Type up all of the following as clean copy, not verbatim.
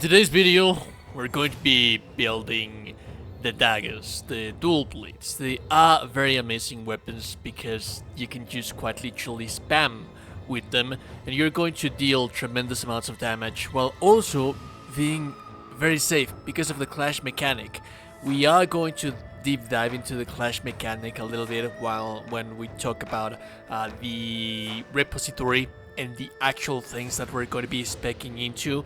today's video, we're going to be building the daggers, the dual blades. They are very amazing weapons because you can just quite literally spam with them and you're going to deal tremendous amounts of damage while also being very safe because of the clash mechanic. We are going to deep dive into the clash mechanic a little bit when we talk about the repository and the actual things that we're going to be speccing into.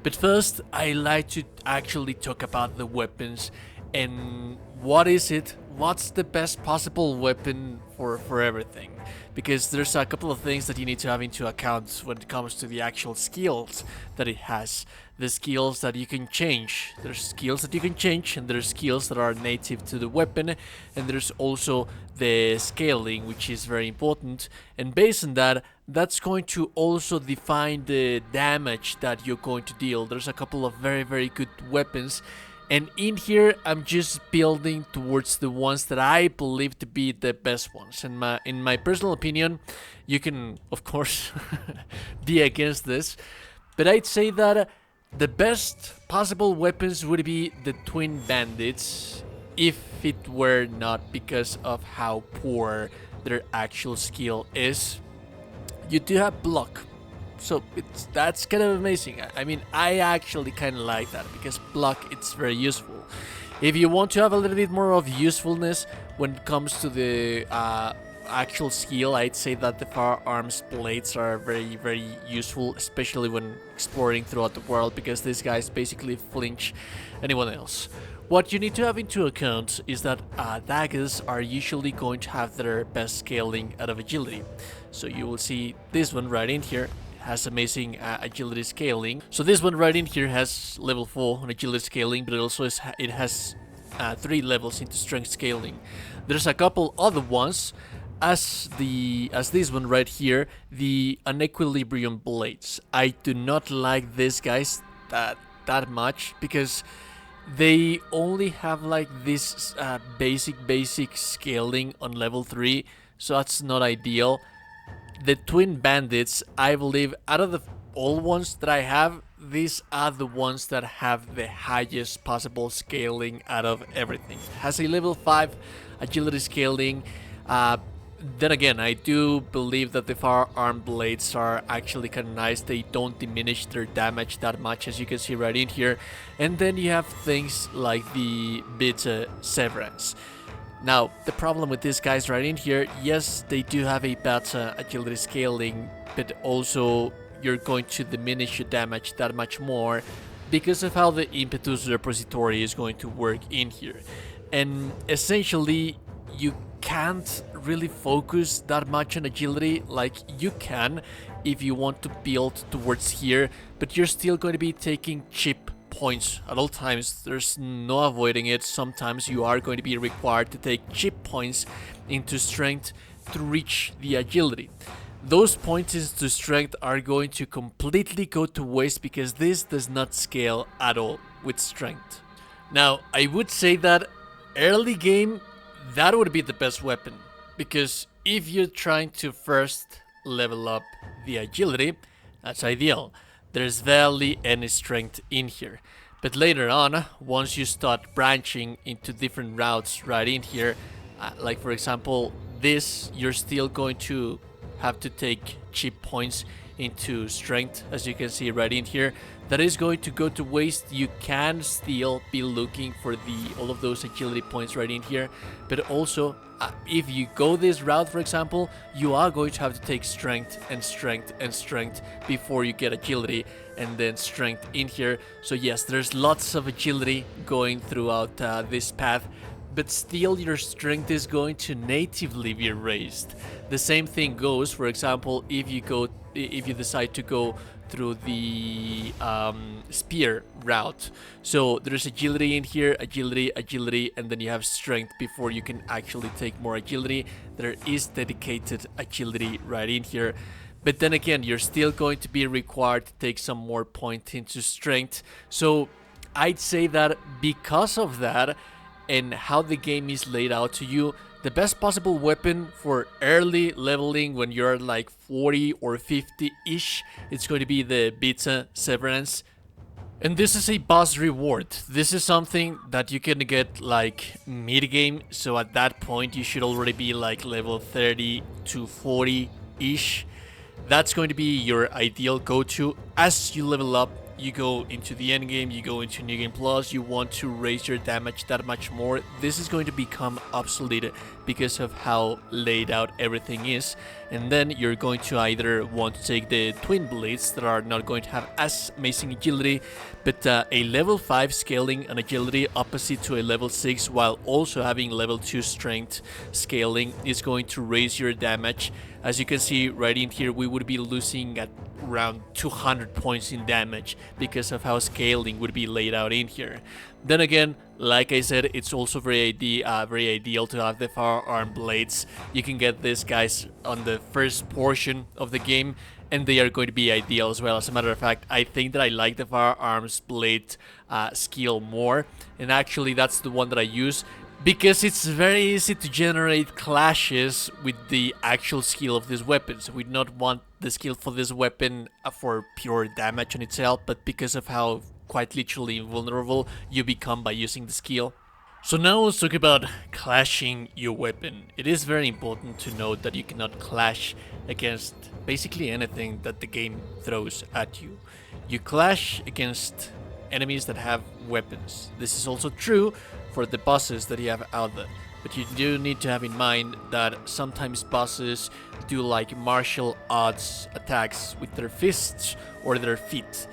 But first, I like to actually talk about the weapons and what is it, what's the best possible weapon for everything. Because there's a couple of things that you need to have into account when it comes to the actual skills that it has. The skills that you can change. There's skills that you can change and there's skills that are native to the weapon, and there's also the scaling, which is very important, and based on that, that's going to also define the damage that you're going to deal. There's a couple of very good weapons, and in here I'm just building towards the ones that I believe to be the best ones. And in my personal opinion, you can of course be against this, but I'd say that the best possible weapons would be the twin bandits, if it were not because of how poor their actual skill is. You do have block, so that's kind of amazing. I mean, I actually kind of like that because block, it's very useful. If you want to have a little bit more of usefulness when it comes to the actual skill, I'd say that the firearms blades are very useful, especially when exploring throughout the world, because these guys basically flinch anyone else. What you need to have into account is that daggers are usually going to have their best scaling out of agility. So you will see this one right in here has amazing agility scaling. So this one right in here has level 4 on agility scaling, but it has 3 levels into strength scaling. There's a couple other ones, as this one right here, the unequilibrium blades. I do not like these guys that much because they only have like this basic scaling on level 3, so that's not ideal. The twin bandits, I believe, out of the all ones that I have, these are the ones that have the highest possible scaling out of everything. It has a level 5 agility scaling. Then again, I do believe that the firearm blades are actually kind of nice. They don't diminish their damage that much, as you can see right in here. And then you have things like the beta severance. Now, the problem with these guys right in here, yes, they do have a better agility scaling, but also you're going to diminish your damage that much more because of how the impetus repository is going to work in here. And essentially, you can't really focus that much on agility like you can if you want to build towards here, but you're still going to be taking chip points at all times. There's no avoiding it. Sometimes you are going to be required to take chip points into strength to reach the agility. Those points into strength are going to completely go to waste because this does not scale at all with strength. Now, I would say that early game, that would be the best weapon, because if you're trying to first level up the agility, that's ideal. There's barely any strength in here. But later on, once you start branching into different routes right in here, like for example this, you're still going to have to take chip points into strength, as you can see right in here. That is going to go to waste. You can still be looking for all of those agility points right in here, but also if you go this route, for example, you are going to have to take strength and strength and strength before you get agility, and then strength in here. So yes, there's lots of agility going throughout this path, but still your strength is going to natively be raised. The same thing goes, for example, if you decide to go through the spear route. So there's agility in here, agility, and then you have strength before you can actually take more agility. There is dedicated agility right in here. But then again, you're still going to be required to take some more point into strength. So I'd say that because of that and how the game is laid out to you, the best possible weapon for early leveling when you're like 40 or 50-ish, it's going to be the beta severance. And this is a boss reward. This is something that you can get like mid-game, so at that point you should already be like level 30 to 40-ish. That's going to be your ideal go-to. As you level up, you go into the end game, you go into New Game Plus, you want to raise your damage that much more. This is going to become obsolete because of how laid out everything is. And then you're going to either want to take the Twin Blades that are not going to have as amazing agility, but a level 5 scaling and agility opposite to a level 6 while also having level 2 strength scaling is going to raise your damage. As you can see right in here, we would be losing at around 200 points in damage because of how scaling would be laid out in here. Then again, like I said, it's also very ideal to have the firearm blades. You can get these guys on the first portion of the game, and they are going to be ideal as well. As a matter of fact, I think that I like the firearms blade skill more, and actually that's the one that I use, because it's very easy to generate clashes with the actual skill of this weapon. So we do not want the skill for this weapon for pure damage on itself, but because of how quite literally invulnerable you become by using the skill. So now let's talk about clashing your weapon. It is very important to note that you cannot clash against basically anything that the game throws at you. You clash against enemies that have weapons. This is also true for the bosses that you have out there. But you do need to have in mind that sometimes bosses do like martial arts attacks with their fists or their feet.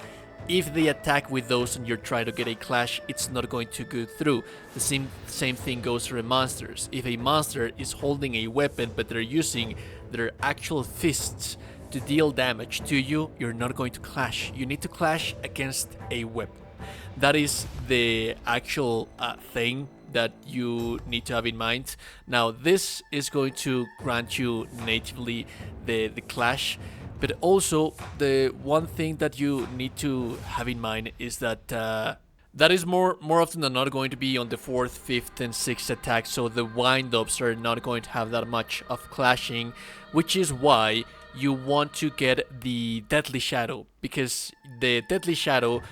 If they attack with those and you're trying to get a clash, it's not going to go through. The same thing goes for monsters. If a monster is holding a weapon but they're using their actual fists to deal damage to you, you're not going to clash. You need to clash against a weapon. That is the actual thing that you need to have in mind. Now, this is going to grant you natively the clash, but also the one thing that you need to have in mind is that that is more often than not going to be on the 4th, 5th, and 6th attack, so the wind-ups are not going to have that much of clashing, which is why you want to get the Deadly Shadow, because the Deadly Shadow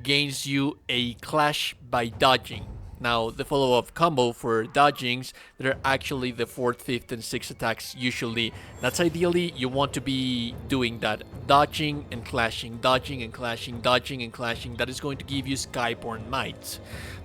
gains you a clash by dodging. Now, the follow-up combo for dodgings, they're actually the 4th, 5th, and 6th attacks usually. That's ideally, you want to be doing that. Dodging and clashing, dodging and clashing, dodging and clashing. That is going to give you Skyborn Might.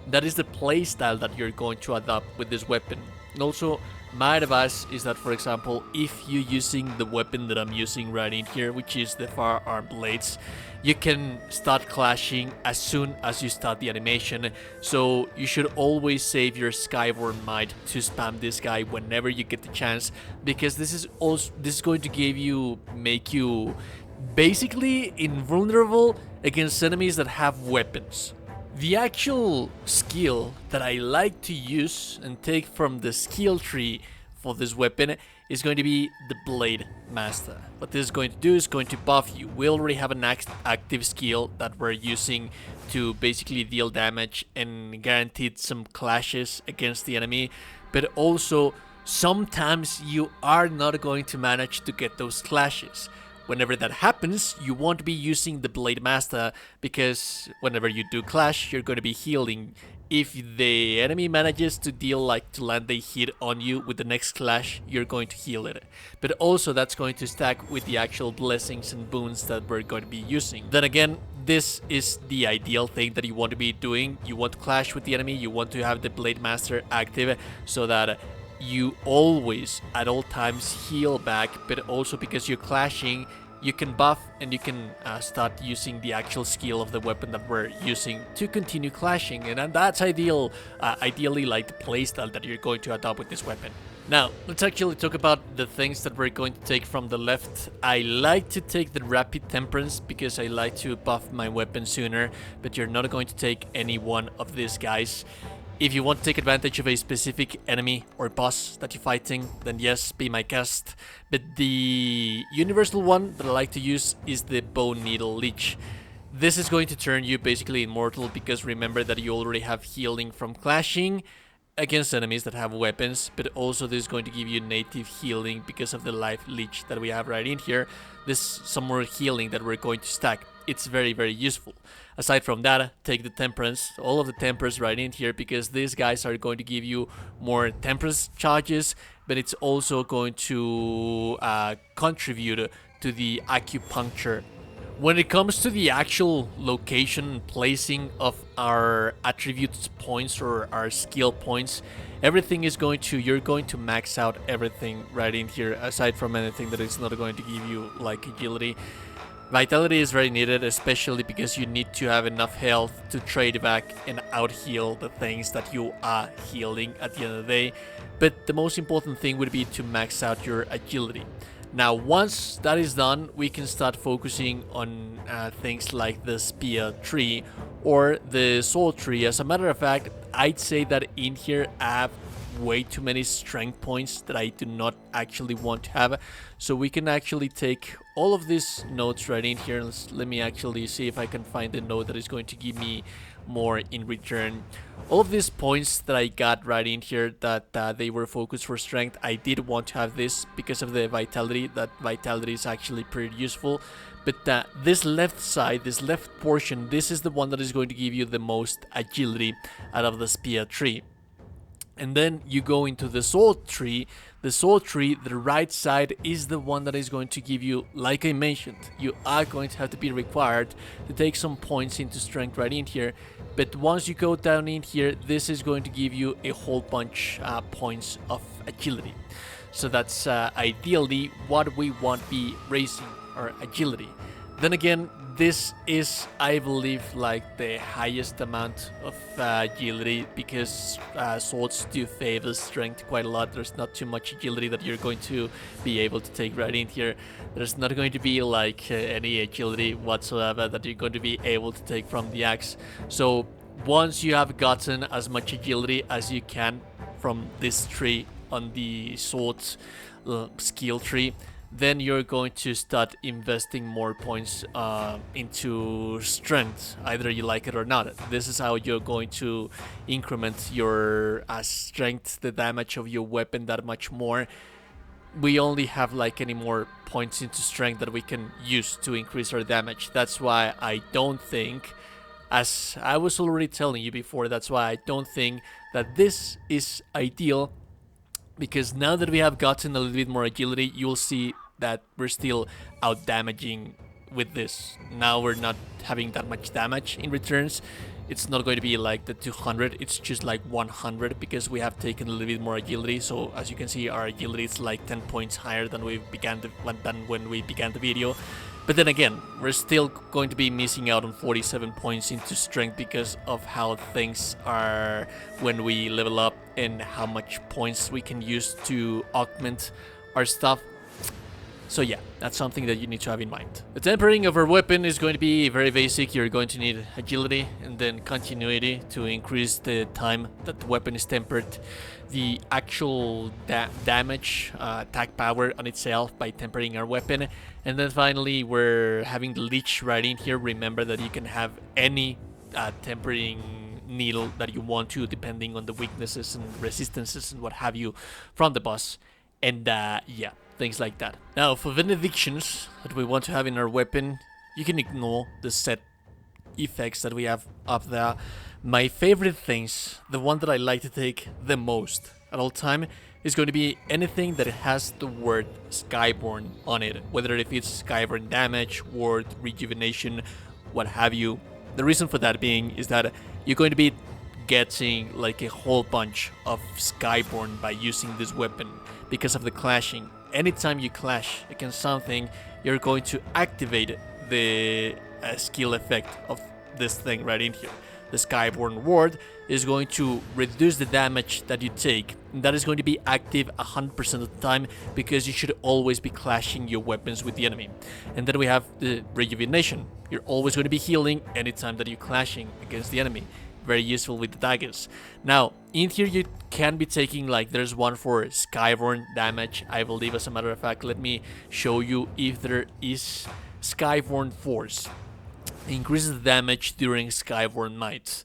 That is the playstyle that you're going to adopt with this weapon. And also, my advice is that, for example, if you're using the weapon that I'm using right in here, which is the firearm blades, you can start clashing as soon as you start the animation. So you should always save your Skyborn Might to spam this guy whenever you get the chance, because this is going to make you basically invulnerable against enemies that have weapons. The actual skill that I like to use and take from the skill tree for this weapon is going to be the Blade Master. What this is going to do is going to buff you. We already have an active skill that we're using to basically deal damage and guaranteed some clashes against the enemy, but also sometimes you are not going to manage to get those clashes. Whenever that happens, you won't be using the Blade Master, because whenever you do clash, you're going to be healing. If the enemy manages to land a hit on you with the next clash, you're going to heal it. But also that's going to stack with the actual blessings and boons that we're going to be using. Then again, this is the ideal thing that you want to be doing. You want to clash with the enemy, you want to have the Blade Master active so that you always, at all times, heal back, but also because you're clashing, you can buff and you can start using the actual skill of the weapon that we're using to continue clashing, and that's ideally like the playstyle that you're going to adopt with this weapon. Now, let's actually talk about the things that we're going to take from the left. I like to take the Rapid Temperance because I like to buff my weapon sooner, but you're not going to take any one of these guys. If you want to take advantage of a specific enemy or boss that you're fighting, then yes, be my guest. But the universal one that I like to use is the Bone Needle Leech. This is going to turn you basically immortal, because remember that you already have healing from clashing against enemies that have weapons, but also this is going to give you native healing because of the life leech that we have right in here. This is some more healing that we're going to stack. it's very, very useful. Aside from that, take the temperance, all of the temperance right in here, because these guys are going to give you more temperance charges, but it's also going to contribute to the acupuncture. When it comes to the actual location and placing of our attributes points or our skill points, everything is going to, you're going to max out everything right in here, aside from anything that is not going to give you like agility. Vitality is very needed, especially because you need to have enough health to trade back and out heal the things that you are healing at the end of the day. But the most important thing would be to max out your agility. Now, once that is done, we can start focusing on things like the spear tree or the sword tree. As a matter of fact, I'd say that in here I have way too many strength points that I do not actually want to have. So we can actually take all of these notes right in here. Let me actually see if I can find a note that is going to give me more in return. All of these points that I got right in here that they were focused for strength, I did want to have this because of the vitality. That vitality is actually pretty useful. But this left side, this left portion, this is the one that is going to give you the most agility out of the spear tree. And then you go into the sword tree. The sword tree, the right side, is the one that is going to give you, like I mentioned, you are going to have to be required to take some points into strength right in here. But once you go down in here, this is going to give you a whole bunch points of agility. So that's ideally what we want to be raising, our agility. Then again, this is, I believe, like the highest amount of agility, because swords do favor strength quite a lot. There's not too much agility that you're going to be able to take right in here. There's not going to be like any agility whatsoever that you're going to be able to take from the axe. So once you have gotten as much agility as you can from this tree on the swords skill tree, then you're going to start investing more points into strength, either you like it or not. This is how you're going to increment your strength, the damage of your weapon, that much more. We only have like any more points into strength that we can use to increase our damage. That's why I don't think, as I was already telling you before, that's why I don't think that this is ideal. Because now that we have gotten a little bit more agility, you'll see that we're still out damaging with this. Now we're not having that much damage in returns. It's not going to be like the 200, it's just like 100, because we have taken a little bit more agility. So as you can see, our agility is like 10 points higher than when we began the video. But then again, we're still going to be missing out on 47 points into strength because of how things are when we level up and how much points we can use to augment our stuff. So yeah, that's something that you need to have in mind. The tempering of our weapon is going to be very basic. You're going to need agility and then continuity to increase the time that the weapon is tempered. The actual damage, attack power on itself by tempering our weapon. And then finally, we're having the leech right in here. Remember that you can have any tempering needle that you want to, depending on the weaknesses and resistances and what have you from the boss. And yeah, things like that. Now, for Benedictions that we want to have in our weapon, you can ignore the set effects that we have up there. My favorite things, the one that I like to take the most at all time, is going to be anything that has the word Skyborn on it. Whether if it's Skyborn damage, word, rejuvenation, what have you. The reason for that being is that you're going to be getting like a whole bunch of Skyborn by using this weapon because of the clashing. Anytime you clash against something, you're going to activate the skill effect of this thing right in here. The Skyborn ward is going to reduce the damage that you take. And that is going to be active 100% of the time, because you should always be clashing your weapons with the enemy. And then we have the rejuvenation. You're always going to be healing anytime that you're clashing against the enemy. Very useful with the daggers. Now, in here you can be taking, like, there's one for Skyborn damage, I believe, as a matter of fact. Let me show you if there is Skyborn Force. Increases the damage during Skyborn Might.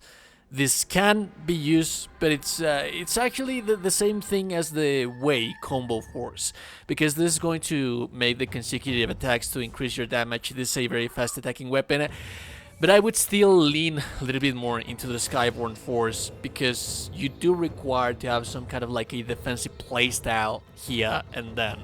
This can be used, but it's actually the same thing as the Wei combo force, because this is going to make the consecutive attacks to increase your damage. This is a very fast attacking weapon, but I would still lean a little bit more into the Skyborn Force, because you do require to have some kind of like a defensive playstyle here and then.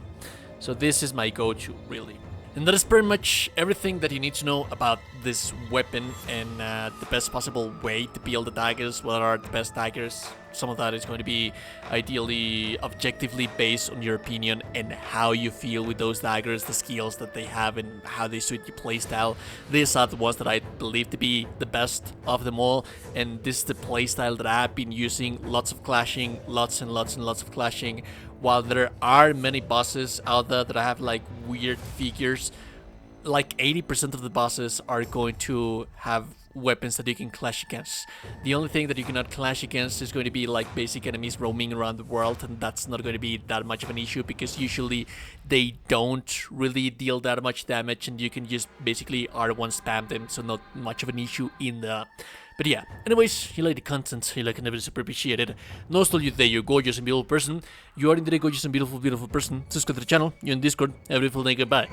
So this is my go-to, really. And that is pretty much everything that you need to know about this weapon and the best possible way to build the daggers. What are the best daggers? Some of that is going to be ideally objectively based on your opinion and how you feel with those daggers, the skills that they have and how they suit your playstyle. These are the ones that I believe to be the best of them all, and this is the playstyle that I've been using. Lots of clashing, lots and lots and lots of clashing. While there are many bosses out there that have like weird figures, like 80% of the bosses are going to have weapons that you can clash against. The only thing that you cannot clash against is going to be like basic enemies roaming around the world, and that's not going to be that much of an issue because usually they don't really deal that much damage and you can just basically R1 spam them, so not much of an issue in the... But yeah, anyways, if you like the content, you like it, never super appreciated. No, still you today, you're gorgeous and beautiful person. You are indeed a gorgeous and beautiful, beautiful person. Subscribe to the channel, you're on Discord. Have a beautiful day, goodbye.